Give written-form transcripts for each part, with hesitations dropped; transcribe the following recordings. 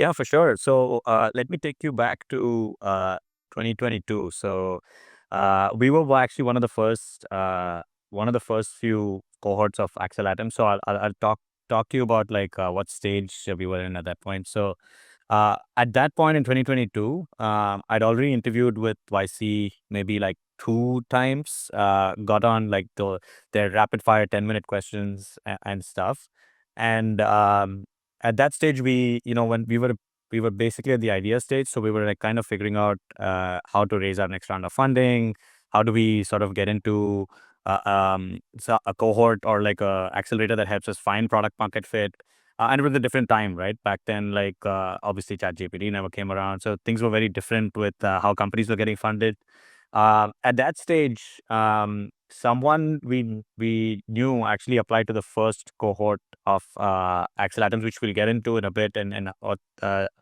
Yeah, for sure. So let me take you back to 2022. So we were actually one of the first few cohorts of Accel Atoms. So I'll talk to you about like what stage we were in at that point. So at that point in 2022, I'd already interviewed with YC maybe like two times. Got on like their rapid fire 10-minute questions and stuff. And at that stage, when we were basically at the idea stage, so we were like kind of figuring out how to raise our next round of funding. How do we sort of get into a cohort or like a accelerator that helps us find product market fit? And it was a different time, right? Back then, like obviously ChatGPT never came around, so things were very different with how companies were getting funded. At that stage, someone we knew actually applied to the first cohort of Accel Atoms, which we'll get into in a bit, and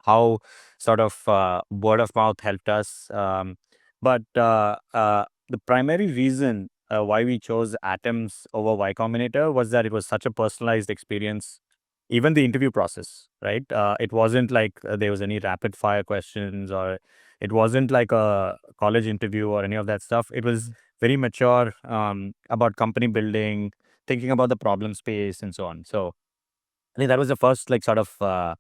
how sort of word of mouth helped us. But the primary reason why we chose Atoms over Y Combinator was that it was such a personalized experience. Even the interview process, right? It wasn't like there was any rapid fire questions, or it wasn't like a college interview or any of that stuff. It was very mature, about company building, thinking about the problem space and so on. So I think that was the first like sort of a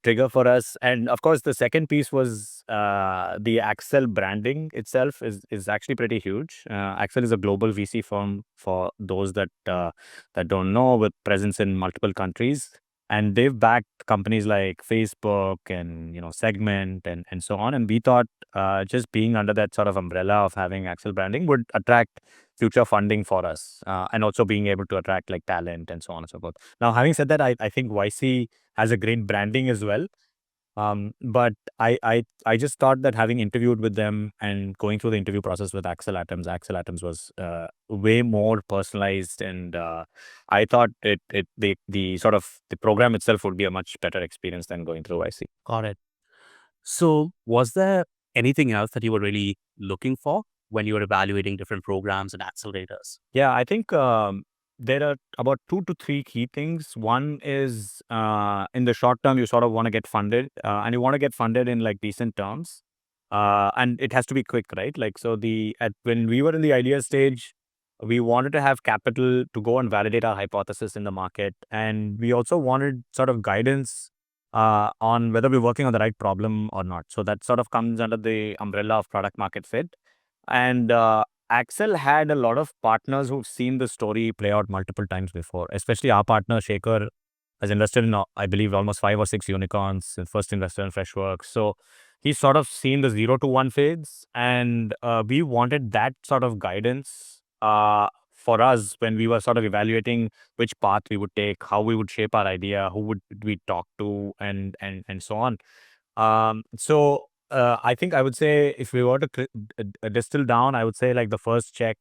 trigger for us. And of course, the second piece was the Accel branding itself is actually pretty huge. Accel is a global VC firm, for those that don't know, with presence in multiple countries. And they've backed companies like Facebook and Segment and so on. And we thought just being under that sort of umbrella of having Accel branding would attract future funding for us, and also being able to attract like talent and so on and so forth. Now, having said that, I think YC has a great branding as well. But I just thought that having interviewed with them and going through the interview process with Accel Atoms was way more personalized, and I thought the sort of the program itself would be a much better experience than going through YC. Got it. So, was there anything else that you were really looking for when you were evaluating different programs and accelerators? Yeah, I think there are about two to three key things. One is in the short term, you sort of want to get funded, and you want to get funded in like decent terms, and it has to be quick, right? Like so, when we were in the idea stage, we wanted to have capital to go and validate our hypothesis in the market, and we also wanted sort of guidance on whether we're working on the right problem or not. So that sort of comes under the umbrella of product market fit. And Axel had a lot of partners who've seen the story play out multiple times before, especially our partner, Shaker, has invested in, I believe, almost 5 or 6 unicorns, and first investor in Freshworks. So he's sort of seen the 0 to 1 phase. And we wanted that sort of guidance for us when we were sort of evaluating which path we would take, how we would shape our idea, who would we talk to, and so on. I think I would say, if we were to distill down, I would say like the first check,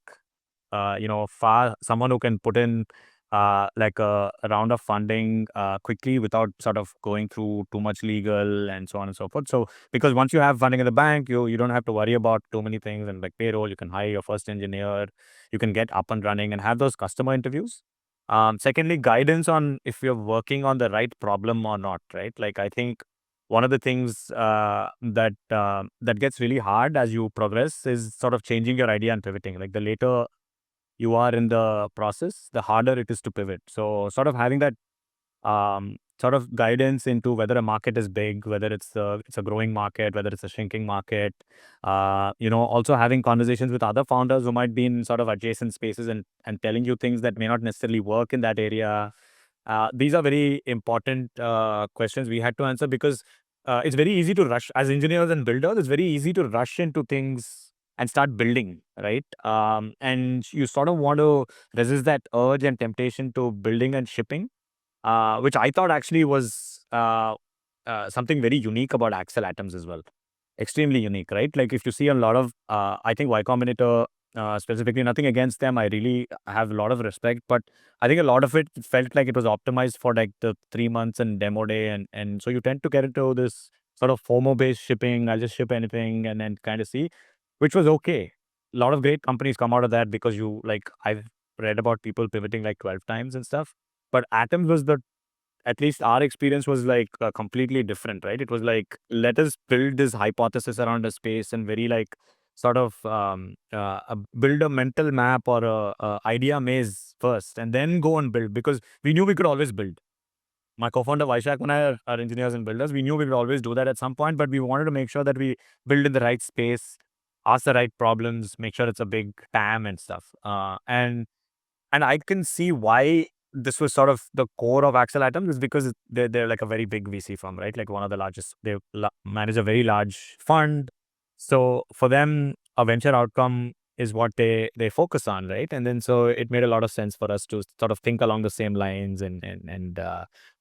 someone who can put in like a round of funding quickly without sort of going through too much legal and so on and so forth. So because once you have funding in the bank, you don't have to worry about too many things, and like payroll, you can hire your first engineer, you can get up and running and have those customer interviews. Secondly, guidance on if you're working on the right problem or not, right? Like I think one of the things that gets really hard as you progress is sort of changing your idea and pivoting. Like the later you are in the process, the harder it is to pivot. So sort of having that sort of guidance into whether a market is big, whether it's a growing market, whether it's a shrinking market. Also having conversations with other founders who might be in sort of adjacent spaces, and telling you things that may not necessarily work in that area. These are very important questions we had to answer, because it's very easy to rush as engineers and builders. It's very easy to rush into things and start building, right? And you sort of want to resist that urge and temptation to building and shipping, which I thought actually was something very unique about Accel Atoms as well. Extremely unique, right? Like if you see a lot of, I think Y Combinator, specifically, nothing against them. I really have a lot of respect, but I think a lot of it felt like it was optimized for like the 3 months and demo day. And so you tend to get into this sort of FOMO based shipping. I'll just ship anything and then kind of see, which was okay. A lot of great companies come out of that, because I've read about people pivoting like 12 times and stuff. But Atoms was the at least our experience was like completely different, right? It was like, let us build this hypothesis around a space and very like sort of build a mental map or a idea maze first, and then go and build, because we knew we could always build. My co-founder Vaishak and I are engineers and builders. We knew we would always do that at some point, but we wanted to make sure that we build in the right space, ask the right problems, make sure it's a big TAM and stuff. And I can see why this was sort of the core of Accel Atoms, is because they're like a very big VC firm, right? Like one of the largest. They manage a very large fund. So for them, a venture outcome is what they focus on, right? And then so it made a lot of sense for us to sort of think along the same lines and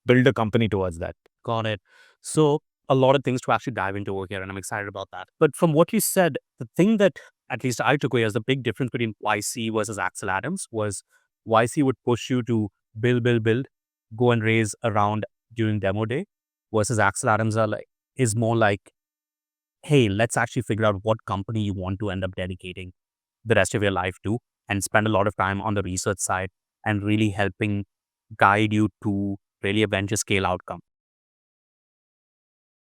build a company towards that. Got it. So a lot of things to actually dive into over here, and I'm excited about that. But from what you said, the thing that at least I took away as the big difference between YC versus Axel Adams was YC would push you to build, go and raise a round during demo day, versus Axel Adams is more like, hey, let's actually figure out what company you want to end up dedicating the rest of your life to, and spend a lot of time on the research side and really helping guide you to really a venture scale outcome.